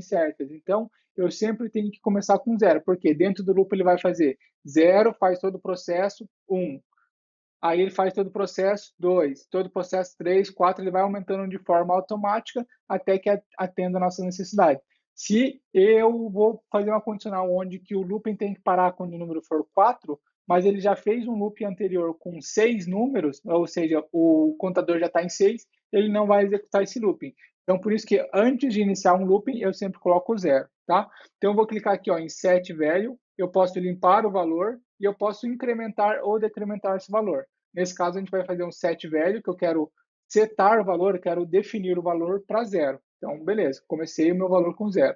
certas. Então, eu sempre tenho que começar com 0, porque dentro do loop ele vai fazer 0, faz todo o processo, 1. Aí ele faz todo o processo, 2. Todo o processo, 3, 4. Ele vai aumentando de forma automática até que atenda a nossa necessidade. Se eu vou fazer uma condicional onde que o looping tem que parar quando o número for 4, mas ele já fez um loop anterior com 6 números, ou seja, o contador já está em 6, ele não vai executar esse looping. Então, por isso que antes de iniciar um looping, eu sempre coloco 0, tá? Então, eu vou clicar aqui ó, em set value, eu posso limpar o valor e eu posso incrementar ou decrementar esse valor. Nesse caso, a gente vai fazer um set value, que eu quero setar o valor, eu quero definir o valor para 0. Então, beleza, comecei o meu valor com 0.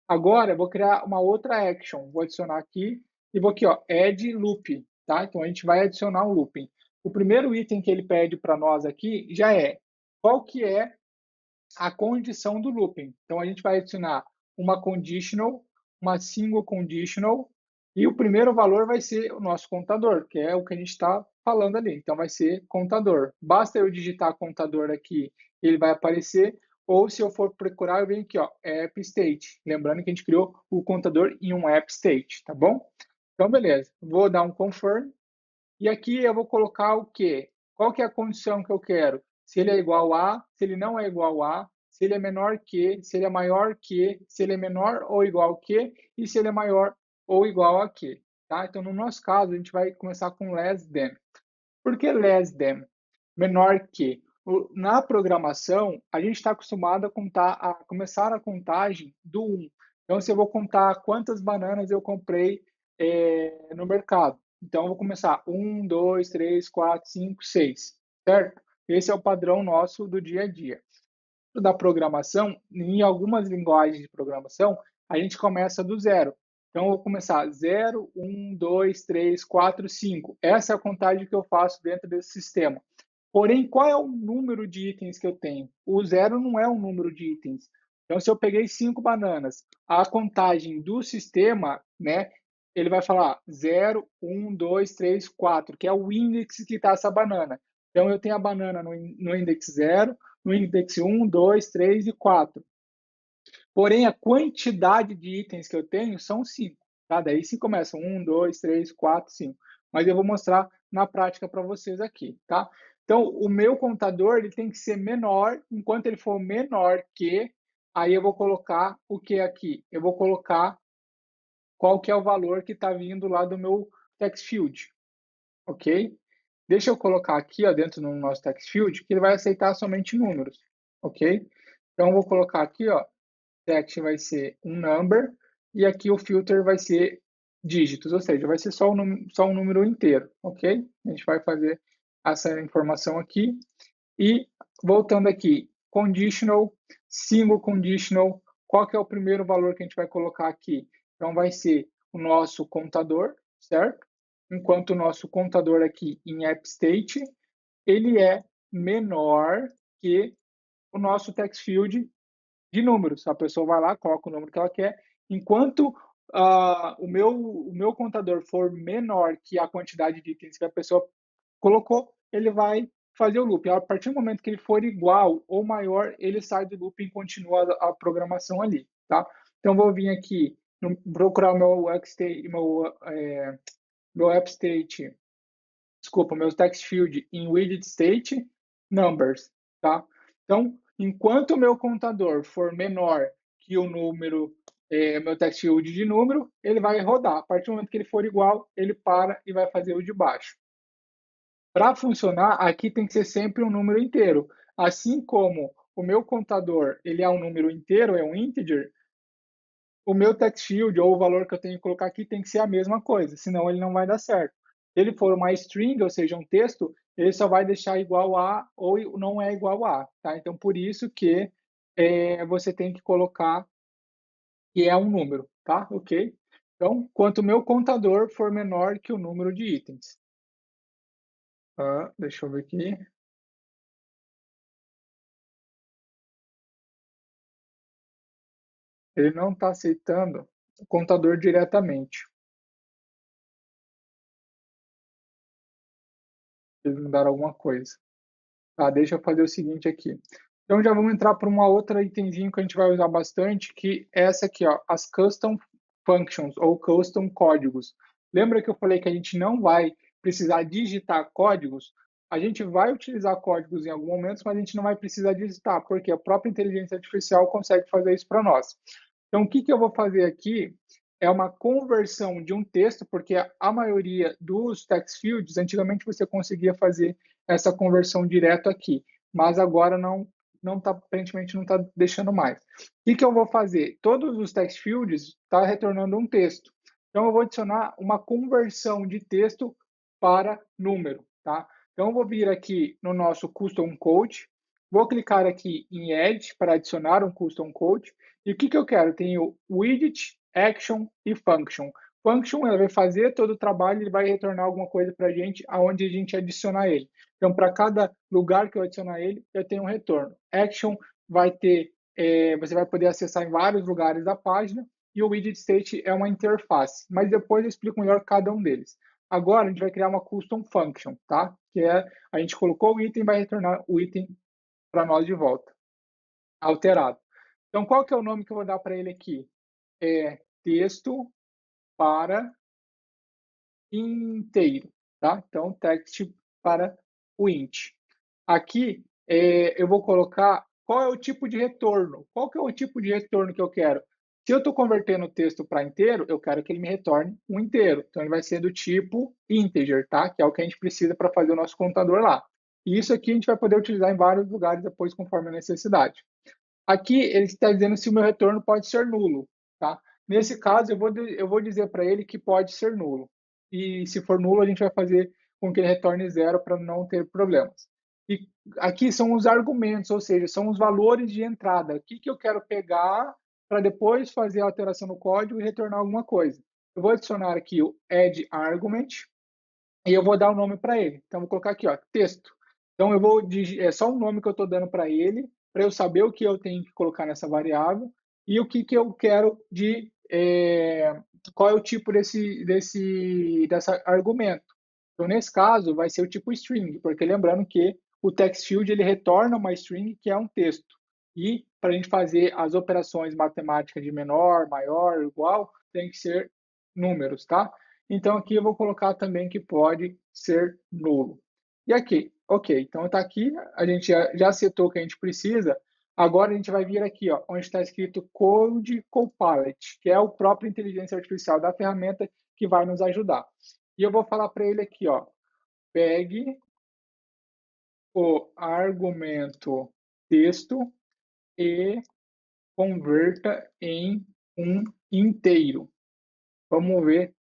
Agora, eu vou criar uma outra action, vou adicionar aqui, e vou aqui, ó, add loop, tá? Então, a gente vai adicionar um looping. O primeiro item que ele pede para nós aqui já é, qual que é a condição do looping. Então, a gente vai adicionar uma conditional, uma single conditional, e o primeiro valor vai ser o nosso contador, que é o que a gente está falando ali. Então, vai ser contador. Basta eu digitar contador aqui, ele vai aparecer, ou se eu for procurar, eu venho aqui, ó, app state. Lembrando que a gente criou o contador em um app state, tá bom? Então, beleza. Vou dar um confirm, e aqui eu vou colocar o quê? Qual que é a condição que eu quero? Se ele é igual a, se ele não é igual a, se ele é menor que, se ele é maior que, se ele é menor ou igual que, e se ele é maior ou igual a que. Tá? Então, no nosso caso, a gente vai começar com less than. Por que less than? Menor que. Na programação, a gente está acostumado a começar a contagem do 1. Então, se eu vou contar quantas bananas eu comprei no mercado. Então, eu vou começar 1, 2, 3, 4, 5, 6, certo? Esse é o padrão nosso do dia a dia. Da programação, em algumas linguagens de programação, a gente começa do 0. Então, eu vou começar 0, 1, 2, 3, 4, 5. Essa é a contagem que eu faço dentro desse sistema. Porém, qual é o número de itens que eu tenho? O 0 não é um número de itens. Então, se eu peguei 5 bananas, a contagem do sistema, né, ele vai falar 0, 1, 2, 3, 4, que é o índice que está essa banana. Então, eu tenho a banana no índice 0, no índice 1, 2, 3 e 4. Porém, a quantidade de itens que eu tenho são 5. Tá? Daí sim começa 1, 2, 3, 4, 5. Mas eu vou mostrar na prática para vocês aqui. Tá? Então, o meu contador ele tem que ser menor. Enquanto ele for menor que, aí eu vou colocar o que aqui? Eu vou colocar qual que é o valor que está vindo lá do meu text field. Ok? Deixa eu colocar aqui ó, dentro do nosso text field que ele vai aceitar somente números. Ok? Então, eu vou colocar aqui, ó, text vai ser um number e aqui o filter vai ser dígitos, ou seja, vai ser só um número inteiro, ok? A gente vai fazer essa informação aqui. E voltando aqui, conditional, single conditional, qual que é o primeiro valor que a gente vai colocar aqui? Então, vai ser o nosso contador, certo? Enquanto o nosso contador aqui em AppState, ele é menor que o nosso text field de números. A pessoa vai lá, coloca o número que ela quer. Enquanto o meu contador for menor que a quantidade de itens que a pessoa colocou, ele vai fazer o loop. A partir do momento que ele for igual ou maior, ele sai do loop e continua a programação ali. Tá? Então, vou vir aqui, procurar o meu app state, desculpa, meu text field em widget state, numbers. Tá? Então, enquanto o meu contador for menor que o número, meu text field de número, ele vai rodar. A partir do momento que ele for igual, ele para e vai fazer o de baixo. Para funcionar, aqui tem que ser sempre um número inteiro. Assim como o meu contador ele é um número inteiro, é um integer, o meu text field ou o valor que eu tenho que colocar aqui tem que ser a mesma coisa, senão ele não vai dar certo. Se ele for uma string, ou seja, um texto, ele só vai deixar igual a ou não é igual a. Tá? Então, por isso que você tem que colocar que é um número. Tá? Ok? Então, quanto o meu contador for menor que o número de itens. Deixa eu ver aqui. Ele não está aceitando o contador diretamente. Eles mudaram alguma coisa. Tá, deixa eu fazer o seguinte aqui. Então já vamos entrar para uma outra itemzinho que a gente vai usar bastante, que é essa aqui, ó, as custom functions ou custom códigos. Lembra que eu falei que a gente não vai precisar digitar códigos? A gente vai utilizar códigos em algum momento, mas a gente não vai precisar digitar, porque a própria inteligência artificial consegue fazer isso para nós. Então, o que eu vou fazer aqui é uma conversão de um texto, porque a maioria dos text fields, antigamente você conseguia fazer essa conversão direto aqui, mas agora não tá, aparentemente não está deixando mais. O que eu vou fazer? Todos os text fields está retornando um texto. Então, eu vou adicionar uma conversão de texto para número, tá? Então, eu vou vir aqui no nosso custom code, vou clicar aqui em Add para adicionar um custom code. E o que eu quero? Tenho widget, action e function. Function, ele vai fazer todo o trabalho, ele vai retornar alguma coisa para a gente, aonde a gente adicionar ele. Então, para cada lugar que eu adicionar ele, eu tenho um retorno. Action vai ter, você vai poder acessar em vários lugares da página, e o widget state é uma interface, mas depois eu explico melhor cada um deles. Agora, a gente vai criar uma custom function, tá? Que é, a gente colocou o item, vai retornar o item para nós de volta, alterado. Então, qual que é o nome que eu vou dar para ele aqui? É texto para inteiro, tá? Então, text para o int. Aqui, eu vou colocar qual é o tipo de retorno. Qual que é o tipo de retorno que eu quero? Se eu estou convertendo o texto para inteiro, eu quero que ele me retorne um inteiro. Então, ele vai ser do tipo integer, tá? Que é o que a gente precisa para fazer o nosso contador lá. E isso aqui a gente vai poder utilizar em vários lugares depois, conforme a necessidade. Aqui ele está dizendo se o meu retorno pode ser nulo, tá? Nesse caso, eu vou dizer para ele que pode ser nulo. E se for nulo, a gente vai fazer com que ele retorne zero para não ter problemas. E aqui são os argumentos, ou seja, são os valores de entrada. O que eu quero pegar para depois fazer a alteração no código e retornar alguma coisa. Eu vou adicionar aqui o add argument e eu vou dar o um nome para ele. Então, vou colocar aqui, ó, texto. Então, é só um nome que eu estou dando para ele, para eu saber o que eu tenho que colocar nessa variável e o que eu quero qual é o tipo desse argumento. Então, nesse caso, vai ser o tipo string, porque lembrando que o text field ele retorna uma string que é um texto. E para a gente fazer as operações matemáticas de menor, maior, igual, tem que ser números, tá? Então, aqui eu vou colocar também que pode ser nulo. E aqui, ok, então está aqui, a gente já setou o que a gente precisa. Agora a gente vai vir aqui, ó, onde está escrito Code Copilot, que é o próprio inteligência artificial da ferramenta que vai nos ajudar. E eu vou falar para ele aqui, ó, pegue o argumento texto e converta em um inteiro. Vamos ver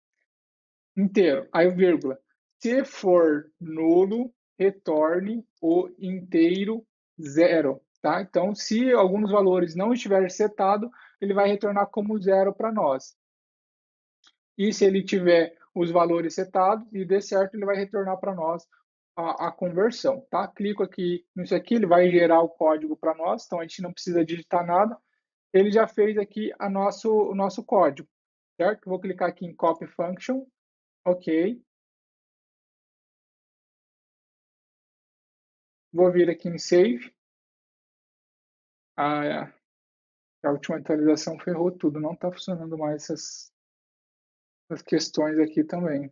inteiro. Aí, vírgula. Se for nulo, retorne o inteiro zero, tá? Então, se alguns valores não estiver setado, ele vai retornar como zero para nós. E se ele tiver os valores setados e der certo, ele vai retornar para nós a conversão, tá? Clico aqui nisso aqui, ele vai gerar o código para nós, então a gente não precisa digitar nada. Ele já fez aqui o nosso código, certo? Vou clicar aqui em Copy Function, ok. Vou vir aqui em Save. A última atualização ferrou tudo, não está funcionando mais essas questões aqui também.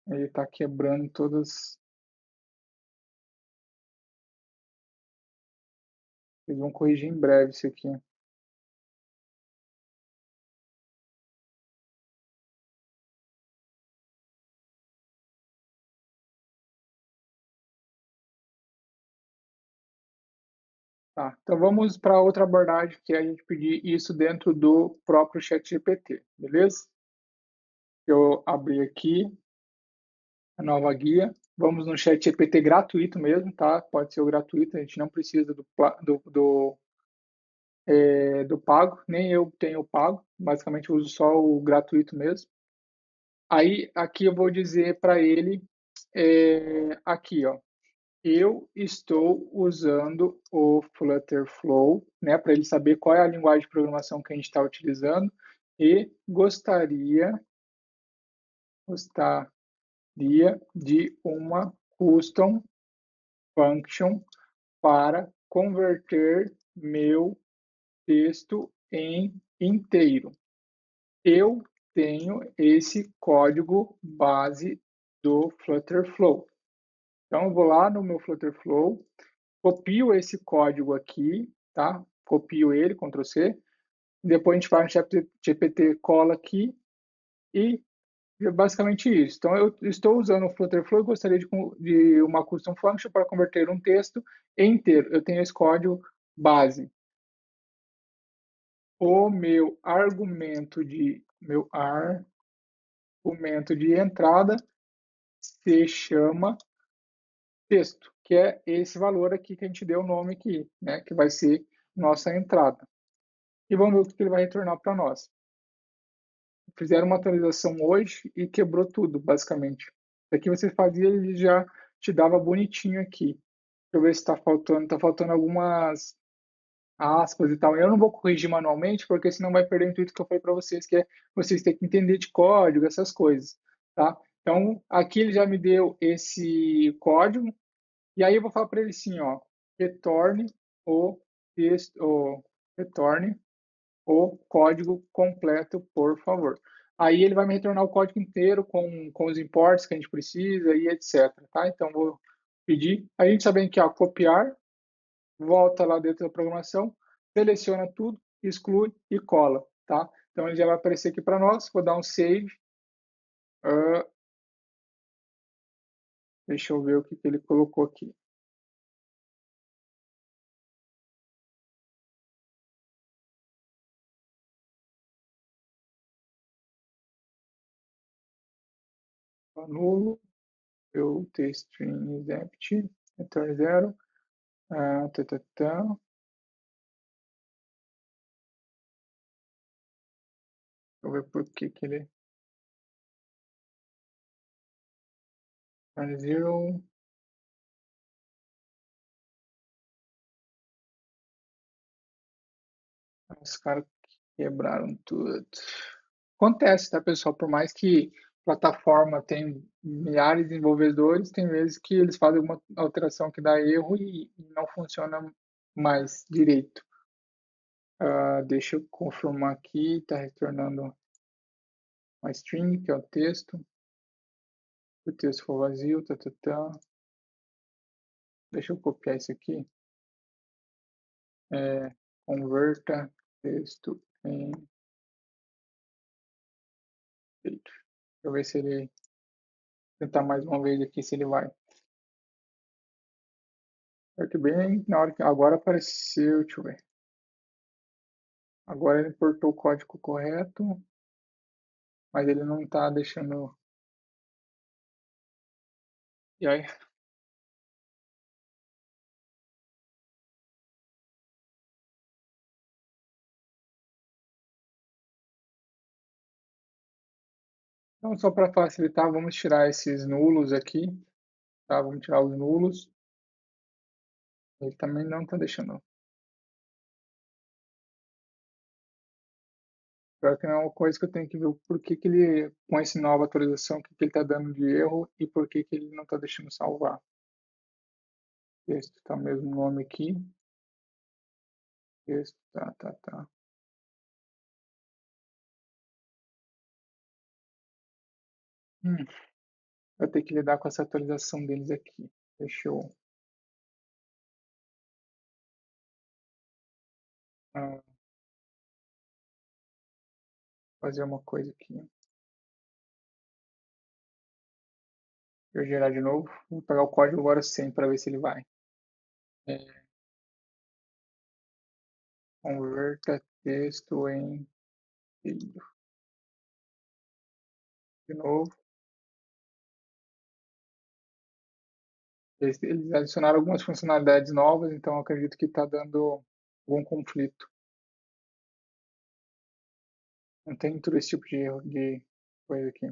Ele está quebrando todas. Eles vão corrigir em breve isso aqui. Tá, então vamos para outra abordagem, que é a gente pedir isso dentro do próprio ChatGPT, beleza? Eu abri aqui a nova guia. Vamos no ChatGPT gratuito mesmo, tá? Pode ser o gratuito, a gente não precisa do pago, nem eu tenho pago, basicamente eu uso só o gratuito mesmo. Aí, aqui eu vou dizer para ele, aqui, ó, eu estou usando o Flutter Flow, né, para ele saber qual é a linguagem de programação que a gente está utilizando e gostaria de uma custom function para converter meu texto em inteiro. Eu tenho esse código base do Flutterflow. Então, eu vou lá no meu Flutterflow, copio esse código aqui, tá? Copio ele, Ctrl C. Depois a gente vai no ChatGPT, cola aqui e é basicamente isso. Então, eu estou usando o Flutterflow e gostaria de uma custom function para converter um texto em inteiro. Eu tenho esse código base. O meu argumento de entrada se chama texto, que é esse valor aqui que a gente deu o nome aqui, né, que vai ser nossa entrada. E vamos ver o que ele vai retornar para nós. Fizeram uma atualização hoje e quebrou tudo, basicamente. Aqui você fazia, ele já te dava bonitinho aqui. Deixa eu ver se está faltando algumas aspas e tal. Eu não vou corrigir manualmente, porque senão vai perder o intuito que eu falei para vocês, que é vocês terem que entender de código, essas coisas, tá? Então, aqui ele já me deu esse código, e aí eu vou falar para ele assim, ó, retorne o texto, retorne o código completo, por favor. Aí ele vai me retornar o código inteiro com os imports que a gente precisa e etc, tá? Então, vou pedir. A gente sabendo que, ó, copiar, volta lá dentro da programação, seleciona tudo, exclui e cola, tá? Então ele já vai aparecer aqui para nós, vou dar um save. Deixa eu ver o que ele colocou aqui. Nulo, eu string is empty, return 0. Tá, tá, tá. Deixa eu ver por que ele return 0. Os caras quebraram tudo. Acontece, tá, pessoal? Por mais que a plataforma tem milhares de desenvolvedores, tem vezes que eles fazem uma alteração que dá erro e não funciona mais direito. Deixa eu confirmar aqui, está retornando uma string, que é o texto. Se o texto for vazio, tá, tá, tá. Deixa eu copiar isso aqui. Converta texto em feito. Deixa eu ver se ele tentar mais uma vez aqui, se ele vai. Muito bem, na hora que agora apareceu, deixa eu ver. Agora ele importou o código correto, mas ele não está deixando. E aí? Então, só para facilitar, vamos tirar esses nulos aqui, tá? Vamos tirar os nulos. Ele também não está deixando. Pior que não é uma coisa que eu tenho que ver por que ele, com essa nova atualização, o que ele está dando de erro e por que ele não está deixando salvar. Texto está o mesmo nome aqui. Texto, tá. Vou ter que lidar com essa atualização deles aqui. Deixa eu fazer uma coisa aqui. Eu gerar de novo. Vou pegar o código agora sem para ver se ele vai. Converta texto em vídeo. De novo. Eles adicionaram algumas funcionalidades novas, então eu acredito que está dando algum conflito. Não tem todo esse tipo de erro de coisa aqui.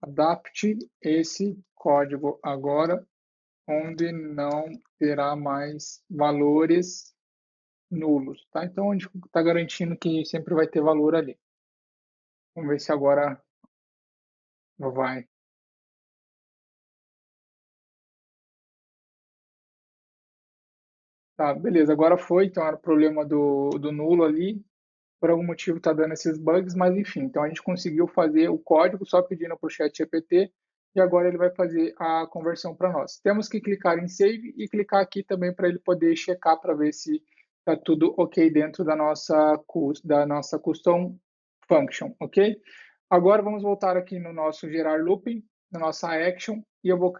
Adapte esse código agora, onde não terá mais valores nulos, tá? Então, onde está garantindo que sempre vai ter valor ali. Vamos ver se agora vai. Tá, beleza, agora foi, então era o problema do nulo ali, por algum motivo está dando esses bugs, mas enfim, então a gente conseguiu fazer o código só pedindo para o chat GPT e agora ele vai fazer a conversão para nós. Temos que clicar em Save e clicar aqui também para ele poder checar para ver se está tudo ok dentro da nossa custom function, ok? Agora vamos voltar aqui no nosso gerar looping, na nossa action, e eu vou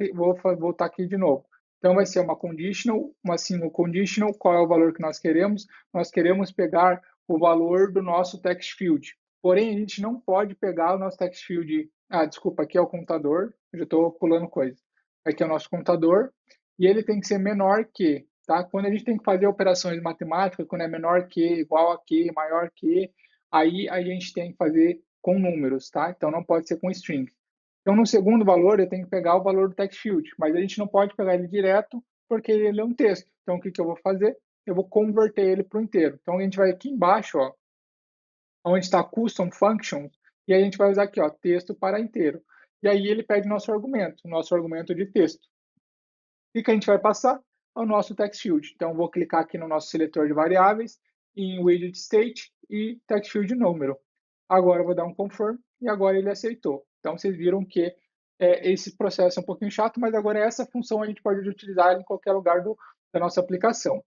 voltar aqui de novo. Então vai ser uma conditional, uma single conditional, qual é o valor que nós queremos? Nós queremos pegar o valor do nosso text field. Porém, a gente não pode pegar o nosso text field. Ah, desculpa, aqui é o contador, eu já estou pulando coisa. Aqui é o nosso contador, e ele tem que ser menor que, tá? Quando a gente tem que fazer operações matemáticas, quando é menor que, igual a que, maior que, aí a gente tem que fazer com números, tá? Então não pode ser com strings. Então, no segundo valor, eu tenho que pegar o valor do text field, mas a gente não pode pegar ele direto, porque ele é um texto. Então, o que eu vou fazer? Eu vou converter ele para o inteiro. Então, a gente vai aqui embaixo, ó, onde está Custom Functions, e a gente vai usar aqui, ó, texto para inteiro. E aí ele pede nosso argumento de texto. E que a gente vai passar ao nosso text field. Então, vou clicar aqui no nosso seletor de variáveis, em widget state e text field número. Agora eu vou dar um confirm e agora ele aceitou. Então, vocês viram que esse processo é um pouquinho chato, mas agora essa função a gente pode utilizar em qualquer lugar da nossa aplicação.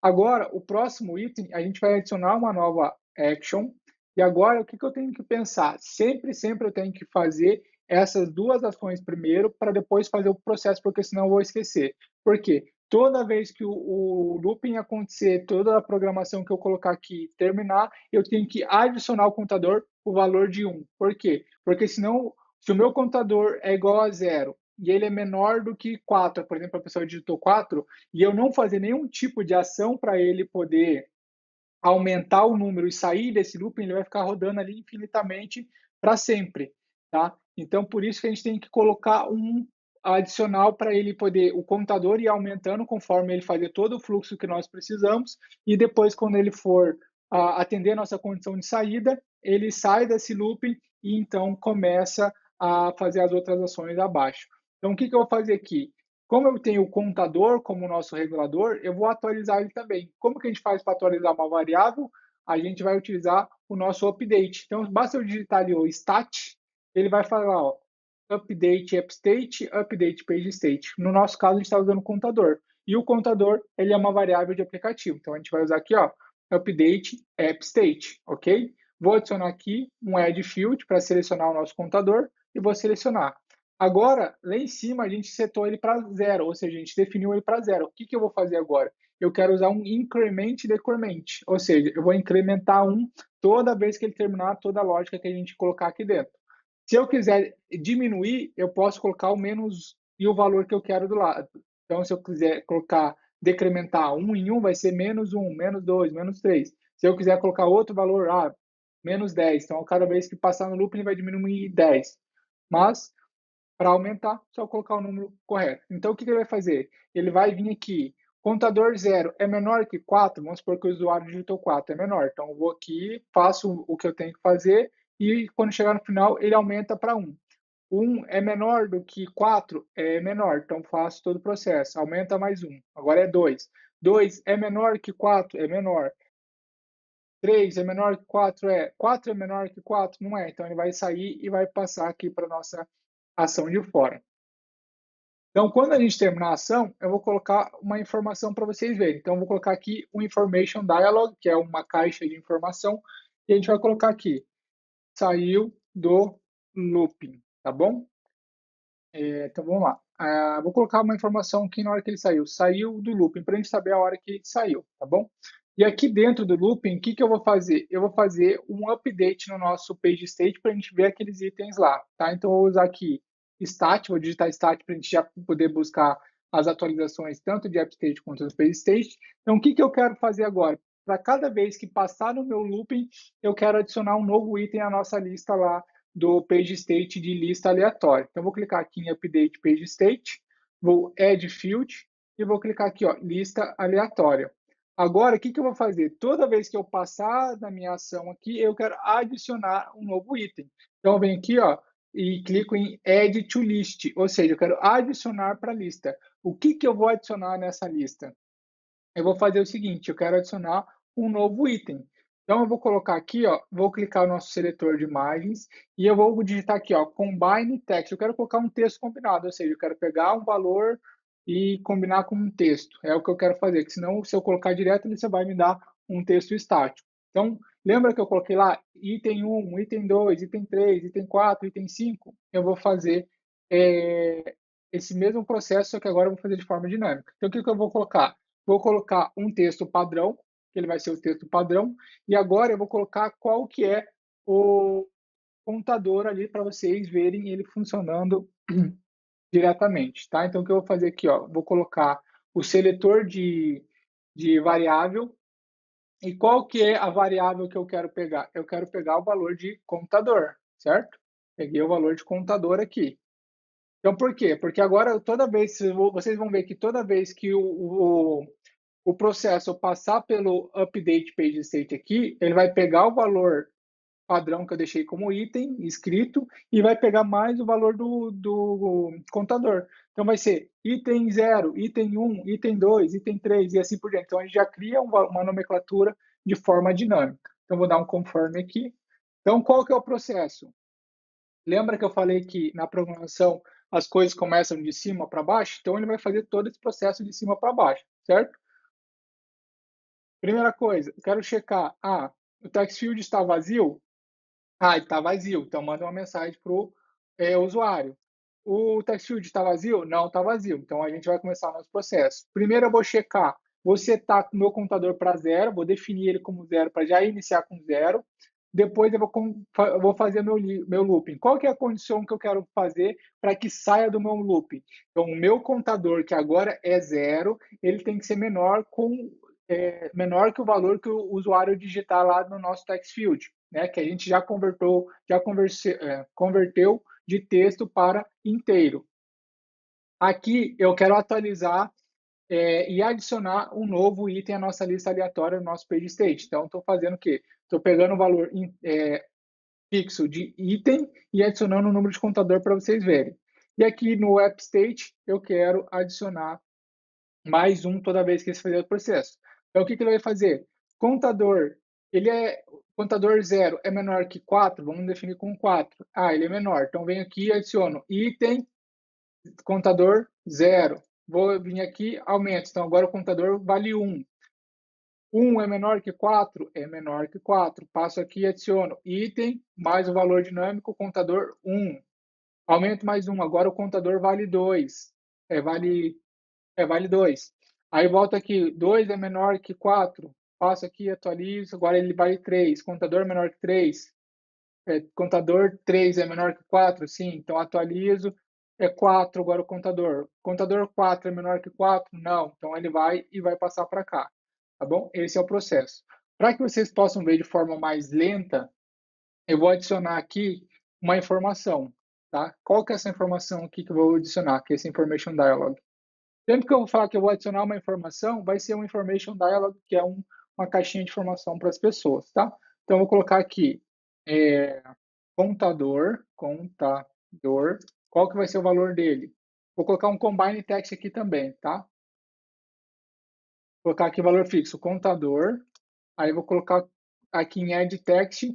Agora, o próximo item, a gente vai adicionar uma nova action. E agora, o que eu tenho que pensar? Sempre eu tenho que fazer essas duas ações primeiro para depois fazer o processo, porque senão eu vou esquecer. Por quê? Toda vez que o looping acontecer, toda a programação que eu colocar aqui terminar, eu tenho que adicionar ao contador o valor de 1. Por quê? Porque senão, se o meu contador é igual a 0 e ele é menor do que 4, por exemplo, a pessoa digitou 4, e eu não fazer nenhum tipo de ação para ele poder aumentar o número e sair desse looping, ele vai ficar rodando ali infinitamente para sempre, tá? Então, por isso que a gente tem que colocar um adicional para ele poder, o contador ir aumentando conforme ele fazer todo o fluxo que nós precisamos, e depois, quando ele for atender a nossa condição de saída, ele sai desse looping e então começa a fazer as outras ações abaixo. Então, o que eu vou fazer aqui? Como eu tenho o contador como nosso regulador, eu vou atualizar ele também. Como que a gente faz para atualizar uma variável? A gente vai utilizar o nosso update. Então, basta eu digitar ali o stat, ele vai falar, ó, update app state, update page state. No nosso caso, a gente está usando o contador. E o contador, ele é uma variável de aplicativo. Então, a gente vai usar aqui, ó, update app state, ok? Vou adicionar aqui um add field para selecionar o nosso contador e vou selecionar. Agora, lá em cima, a gente setou ele para 0, ou seja, a gente definiu ele para 0. O que eu vou fazer agora? Eu quero usar um increment decrement, ou seja, eu vou incrementar 1 toda vez que ele terminar toda a lógica que a gente colocar aqui dentro. Se eu quiser diminuir, eu posso colocar o menos e o valor que eu quero do lado. Então, se eu quiser colocar, decrementar 1 em 1, vai ser menos 1, menos 2, menos 3. Se eu quiser colocar outro valor, menos 10. Então, cada vez que passar no loop, ele vai diminuir 10. Mas, para aumentar, só colocar o número correto. Então, o que ele vai fazer? Ele vai vir aqui, contador 0 é menor que 4, vamos supor que o usuário digitou 4, é menor. Então, eu vou aqui, faço o que eu tenho que fazer, e quando chegar no final, ele aumenta para 1. 1 é menor do que 4? É menor, então faço todo o processo, aumenta mais 1, agora é 2. 2 é menor que 4? É menor. 3 é menor que 4? 4 é menor que 4? Não é. Então ele vai sair e vai passar aqui para a nossa ação de fora. Então, quando a gente terminar a ação, eu vou colocar uma informação para vocês verem. Então, eu vou colocar aqui um Information Dialog, que é uma caixa de informação, e a gente vai colocar aqui, saiu do looping, tá bom? Então, vamos lá. Vou colocar uma informação aqui na hora que ele saiu. Saiu do looping, para a gente saber a hora que saiu, tá bom? E aqui dentro do looping, o que eu vou fazer? Eu vou fazer um update no nosso page state para a gente ver aqueles itens lá, tá? Então, eu vou usar aqui stat, vou digitar stat para a gente já poder buscar as atualizações tanto de app state quanto do page state. Então, o que eu quero fazer agora? Para cada vez que passar no meu looping, eu quero adicionar um novo item à nossa lista lá do page state de lista aleatória. Então, vou clicar aqui em update page state, vou add field e vou clicar aqui, ó, lista aleatória. Agora, o que eu vou fazer? Toda vez que eu passar na minha ação aqui, eu quero adicionar um novo item. Então, eu venho aqui, ó, e clico em add to list, ou seja, eu quero adicionar para a lista. O que eu vou adicionar nessa lista? eu vou fazer o seguinte, eu quero adicionar um novo item. Então, eu vou colocar aqui, ó, vou clicar no nosso seletor de imagens e eu vou digitar aqui, ó, Combine Text. Eu quero colocar um texto combinado, ou seja, eu quero pegar um valor e combinar com um texto. É o que eu quero fazer, que senão, se eu colocar direto, ele só vai me dar um texto estático. Então, lembra que eu coloquei lá item 1, item 2, item 3, item 4, item 5? Eu vou fazer esse mesmo processo, só que agora eu vou fazer de forma dinâmica. Então, o que eu vou colocar? Vou colocar um texto padrão, que ele vai ser o texto padrão, e agora eu vou colocar qual que é o contador ali para vocês verem ele funcionando diretamente, tá? Então, o que eu vou fazer aqui, ó, vou colocar o seletor de variável, e qual que é a variável que eu quero pegar? Eu quero pegar o valor de contador, certo? Peguei o valor de contador aqui. Então, por quê? Porque agora, toda vez, vocês vão ver que toda vez que o processo passar pelo update page state aqui, ele vai pegar o valor padrão que eu deixei como item escrito e vai pegar mais o valor do contador. Então vai ser item 0, item 1, item 2, item 3 e assim por diante. Então a gente já cria uma nomenclatura de forma dinâmica. Então vou dar um conforme aqui. Então qual que é o processo? Lembra que eu falei que na programação as coisas começam de cima para baixo? Então ele vai fazer todo esse processo de cima para baixo, certo? Primeira coisa, eu quero checar, o text field está vazio? Ele está vazio, então manda uma mensagem para o usuário. O text field está vazio? Não, está vazio. Então a gente vai começar o nosso processo. Primeiro eu vou checar, vou setar o meu contador para zero, vou definir ele como zero para já iniciar com zero. Depois eu vou fazer meu looping. Qual que é a condição que eu quero fazer para que saia do meu looping? Então, o meu contador, que agora é zero, ele tem que ser menor que o valor que o usuário digitar lá no nosso text field, né? Que a gente já converteu de texto para inteiro. Aqui eu quero atualizar e adicionar um novo item à nossa lista aleatória no nosso page state. Então, estou fazendo o quê? Estou pegando o valor fixo de item e adicionando o número de contador para vocês verem. E aqui no app state, eu quero adicionar mais um toda vez que esse fazer o processo. Então, o que ele vai fazer? Contador, contador 0 é menor que 4, vamos definir com 4. Ele é menor. Então, venho aqui e adiciono item, contador 0. Vou vir aqui, aumento. Então, agora o contador vale 1. 1 é menor que 4? É menor que 4. Passo aqui e adiciono item, mais o valor dinâmico, contador 1. Aumento mais 1. Agora o contador vale 2. Vale 2. Aí volta aqui, 2 é menor que 4. Passo aqui, atualizo, agora ele vale 3. Contador menor que 3. Contador 3 é menor que 4? Sim, então atualizo, é 4 agora o contador. Contador 4 é menor que 4? Não, então ele vai e vai passar para cá, tá bom? Esse é o processo. Para que vocês possam ver de forma mais lenta, eu vou adicionar aqui uma informação, tá? Qual que é essa informação aqui que eu vou adicionar? Que é esse information dialog. Sempre que eu vou falar que eu vou adicionar uma informação, vai ser um information dialog, que é uma caixinha de informação para as pessoas, tá? Então, eu vou colocar aqui contador, qual que vai ser o valor dele? Vou colocar um combine text aqui também, tá? Vou colocar aqui valor fixo, contador, aí vou colocar aqui em add text,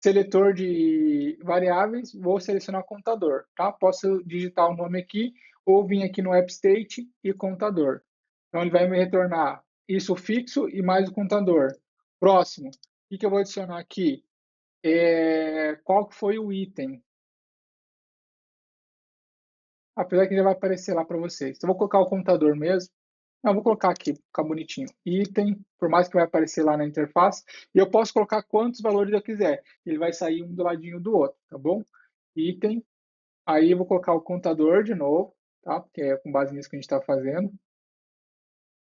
seletor de variáveis, vou selecionar contador, tá? Posso digitar o nome aqui, ou vir aqui no app state e contador. Então, ele vai me retornar isso fixo e mais o contador. Próximo, o que eu vou adicionar aqui? Qual que foi o item? Apesar que já vai aparecer lá para vocês. Então, eu vou colocar o contador mesmo. Não, vou colocar aqui, ficar bonitinho. Item, por mais que vai aparecer lá na interface. E eu posso colocar quantos valores eu quiser. Ele vai sair um do ladinho do outro, tá bom? Item. Aí eu vou colocar o contador de novo, tá? Porque é com base nisso que a gente está fazendo.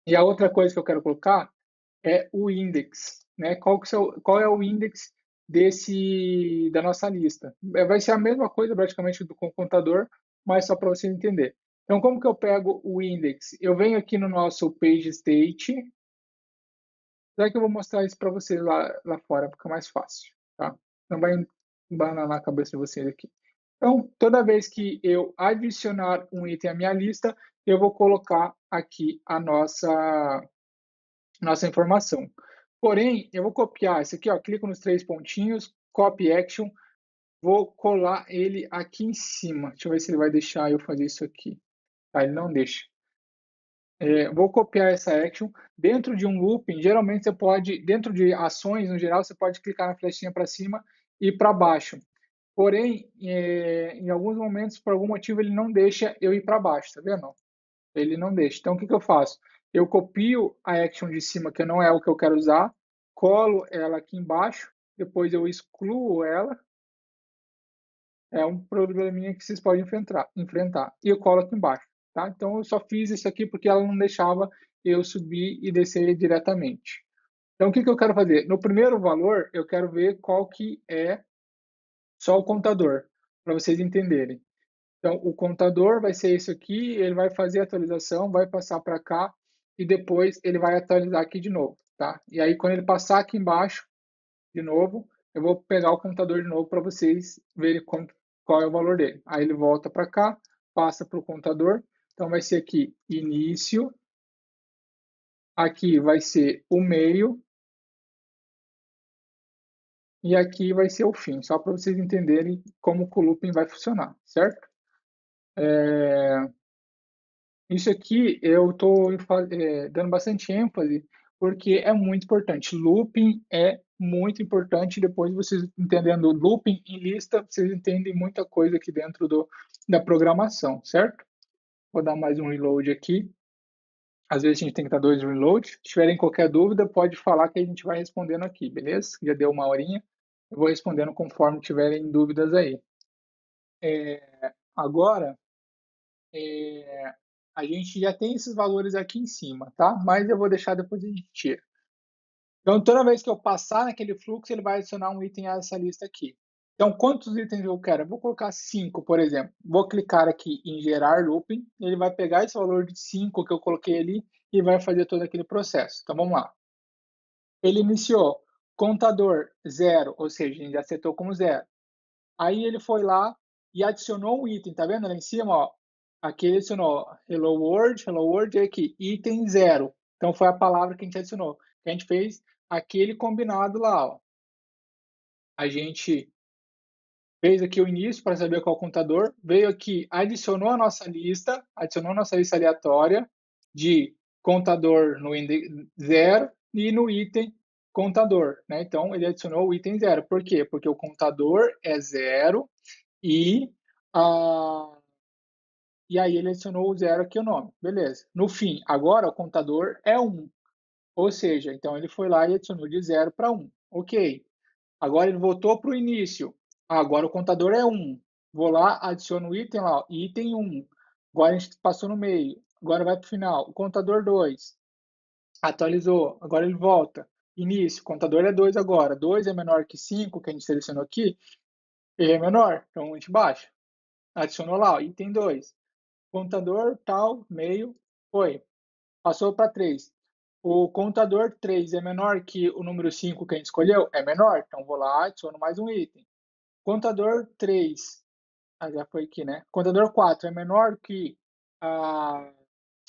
E a outra coisa que eu quero colocar é o index, né? Qual é o index da nossa lista? Vai ser a mesma coisa praticamente com o contador, mas só para você entender. Então, como que eu pego o index? Eu venho aqui no nosso page state. Já que eu vou mostrar isso para vocês lá fora, fica mais fácil, tá? Não vai embananar a cabeça de vocês aqui. Então, toda vez que eu adicionar um item à minha lista, eu vou colocar aqui nossa informação. Porém, eu vou copiar esse aqui, ó, clico nos 3 pontinhos, copy action, vou colar ele aqui em cima. Deixa eu ver se ele vai deixar eu fazer isso aqui. Tá, ele não deixa. Vou copiar essa action. Dentro de um looping, geralmente você pode, dentro de ações, no geral, você pode clicar na flechinha para cima e para baixo. Porém, em alguns momentos, por algum motivo, ele não deixa eu ir para baixo, tá vendo? Ele não deixa. Então, o que que eu faço? Eu copio a action de cima, que não é o que eu quero usar, colo ela aqui embaixo, depois eu excluo ela. É um probleminha que vocês podem enfrentar. E eu colo aqui embaixo, tá? Então, eu só fiz isso aqui porque ela não deixava eu subir e descer diretamente. Então, o que que eu quero fazer? No primeiro valor, eu quero ver qual que é só o contador, para vocês entenderem. Então, o contador vai ser esse aqui, ele vai fazer a atualização, vai passar para cá e depois ele vai atualizar aqui de novo, tá? E aí, quando ele passar aqui embaixo, de novo, eu vou pegar o contador de novo para vocês verem qual é o valor dele. Aí ele volta para cá, passa para o contador. Então, vai ser aqui início, aqui vai ser o meio e aqui vai ser o fim, só para vocês entenderem como o looping vai funcionar, certo? Isso aqui eu estou dando bastante ênfase porque é muito importante. Looping é muito importante. Depois vocês entendendo looping em lista, vocês entendem muita coisa aqui dentro da programação, certo? Vou dar mais um reload aqui. Às vezes a gente tem que dar 2 reloads. Se tiverem qualquer dúvida, pode falar que a gente vai respondendo aqui, beleza? Já deu uma horinha. Eu vou respondendo conforme tiverem dúvidas aí. Agora, é, a gente já tem esses valores aqui em cima, tá? Mas eu vou deixar depois a gente tira. Então, toda vez que eu passar naquele fluxo, ele vai adicionar um item a essa lista aqui. Então, quantos itens eu quero? Eu vou colocar 5, por exemplo. Vou clicar aqui em gerar looping. Ele vai pegar esse valor de 5 que eu coloquei ali e vai fazer todo aquele processo. Então, vamos lá. Ele iniciou contador 0, ou seja, a gente já setou como 0. Aí ele foi lá e adicionou um item, tá vendo lá em cima, ó? Aqui ele adicionou hello world, e aqui, item 0. Então foi a palavra que a gente adicionou. A gente fez aquele combinado lá, ó. A gente fez aqui o início para saber qual contador, veio aqui, adicionou a nossa lista aleatória de contador no 0 e no item contador, né? Então ele adicionou o item 0. Por quê? Porque o contador é 0 e, e aí ele adicionou o 0 aqui o nome. Beleza. No fim, agora o contador é 1. Ou seja, então ele foi lá e adicionou de 0 para 1. Ok. Agora ele voltou para o início. Agora o contador é 1. Vou lá, adiciono o item lá, item 1. Agora a gente passou no meio. Agora vai para o final. O contador 2. Atualizou. Agora ele volta. Início. O contador é 2 agora. 2 é menor que 5, que a gente selecionou aqui. Ele é menor. Então a gente baixa. Adicionou lá, item 2. Contador tal, meio, foi. Passou para 3. O contador 3 é menor que o número 5 que a gente escolheu? É menor. Então, vou lá, adiciono mais um item. Contador 3, já foi aqui, né? Contador 4 é menor que a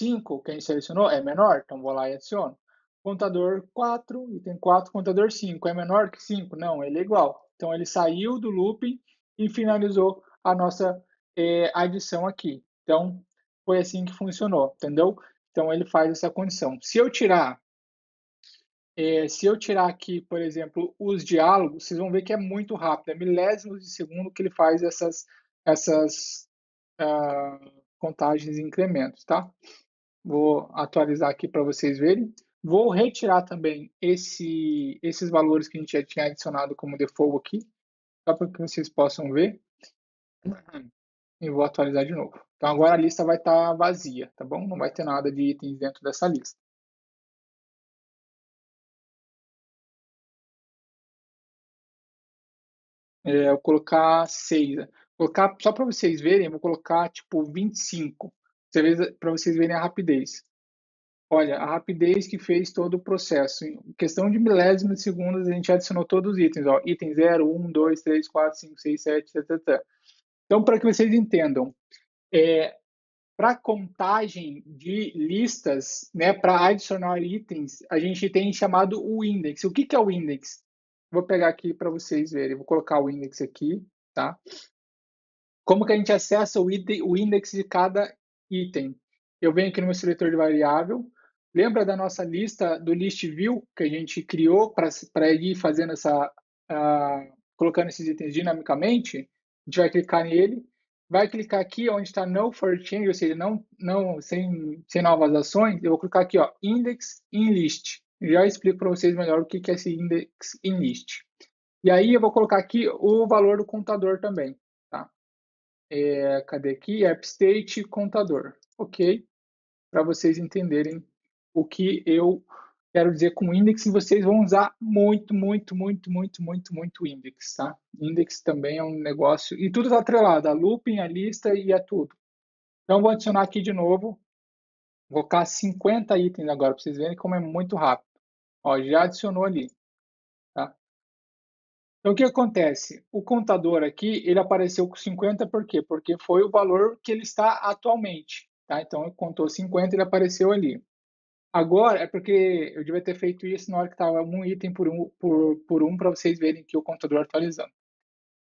5 que a gente selecionou? É menor. Então, vou lá e adiciono. Contador 4, item 4, contador 5 é menor que 5? Não, ele é igual. Então, ele saiu do looping e finalizou a nossa adição aqui. Então, foi assim que funcionou, entendeu? Então, ele faz essa condição. Se eu tirar aqui, por exemplo, os diálogos, vocês vão ver que é muito rápido, é milésimos de segundo que ele faz essas contagens e incrementos, tá? Vou atualizar aqui para vocês verem. Vou retirar também esses valores que a gente já tinha adicionado como default aqui, só para que vocês possam ver. E vou atualizar de novo. Então agora a lista vai estar vazia, tá bom? Não vai ter nada de itens dentro dessa lista. Eu vou colocar 6. Colocar, só para vocês verem, eu vou colocar tipo 25. Para vocês verem a rapidez. Olha, a rapidez que fez todo o processo. Em questão de milésimos de segundos, a gente adicionou todos os itens. Ó, item 0, 1, 2, 3, 4, 5, 6, 7, etc. Então, para que vocês entendam, Para contagem de listas, né, para adicionar itens, a gente tem chamado o index. O que que é o index? Vou pegar aqui para vocês verem. Vou colocar o index aqui, tá? Como que a gente acessa o index de cada item? Eu venho aqui no meu seletor de variável. Lembra da nossa lista do list view que a gente criou para ir fazendo colocando esses itens dinamicamente? A gente vai clicar nele, vai clicar aqui onde está no for change, ou seja, sem novas ações. Eu vou clicar aqui, ó, index in list. Já explico para vocês melhor o que é esse index in list. E aí eu vou colocar aqui o valor do contador também, tá? Cadê aqui? AppState contador. Ok? Para vocês entenderem o que eu quero dizer com index, e vocês vão usar muito index, tá? Index também é um negócio, e tudo está atrelado, a looping, a lista e a tudo. Então, vou adicionar aqui de novo, vou colocar 50 itens agora, para vocês verem como é muito rápido. Ó, já adicionou ali, tá? Então, o que acontece? O contador aqui, ele apareceu com 50 por quê? Porque foi o valor que ele está atualmente, tá? Então, ele contou 50, ele apareceu ali. Agora, é porque eu devia ter feito isso na hora que estava um item por um para vocês verem que o contador atualizando.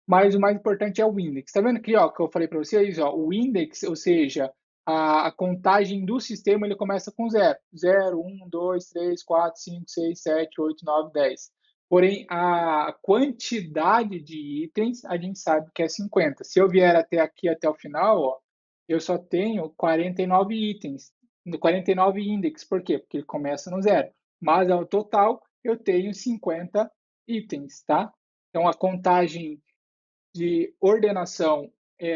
Mas o mais importante é o index. Está vendo aqui, ó, que eu falei para vocês, ó, o index, ou seja, a contagem do sistema, ele começa com 0. 0, 1, 2, 3, 4, 5, 6, 7, 8, 9, 10. Porém, a quantidade de itens, a gente sabe que é 50. Se eu vier até aqui, até o final, ó, eu só tenho 49 itens, 49 index. Por quê? Porque ele começa no 0. Mas, ao total, eu tenho 50 itens, tá? Então, a contagem de ordenação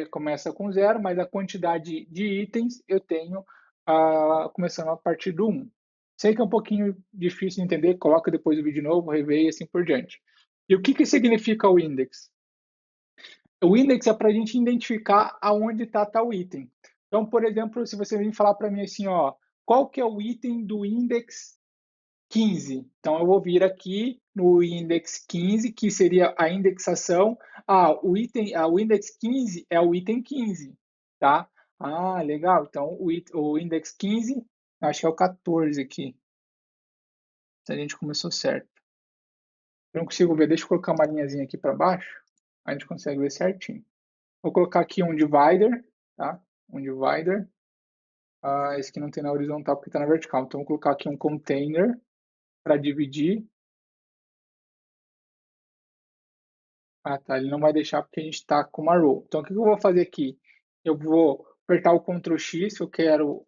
começa com 0, mas a quantidade de itens eu tenho começando a partir do 1. Sei que é um pouquinho difícil de entender, coloca depois o vídeo novo, reveia e assim por diante. E o que, que significa o index? O index é para a gente identificar aonde está tal item. Então, por exemplo, se você vir falar para mim assim, ó, qual que é o item do index 15. Então, eu vou vir aqui no index 15, que seria a indexação. O index 15 é o item 15, tá? Ah, legal. Então, o index 15, acho que é o 14 aqui. Se a gente começou certo. Eu não consigo ver, deixa eu colocar uma linhazinha aqui para baixo, a gente consegue ver certinho. Vou colocar aqui um divider, tá? Um divider. Esse aqui não tem na horizontal porque está na vertical. Então, vou colocar aqui um container para dividir. Ah, tá. Ele não vai deixar porque a gente está com uma row. Então, o que eu vou fazer aqui? Eu vou apertar o Ctrl X, se eu quero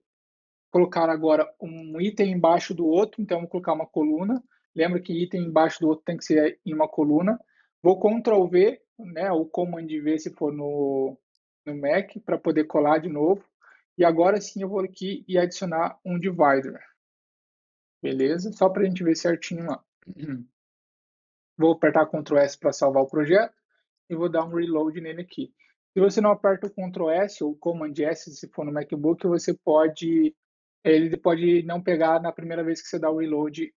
colocar agora um item embaixo do outro. Então, eu vou colocar uma coluna. Lembra que item embaixo do outro tem que ser em uma coluna. Vou Ctrl V, né, ou Command V se for no Mac, para poder colar de novo. E agora sim eu vou aqui e adicionar um divider. Beleza? Só para a gente ver certinho lá. Vou apertar Ctrl S para salvar o projeto e vou dar um reload nele aqui. Se você não aperta o Ctrl S ou Command S, se for no MacBook, ele pode não pegar na primeira vez que você dá o reload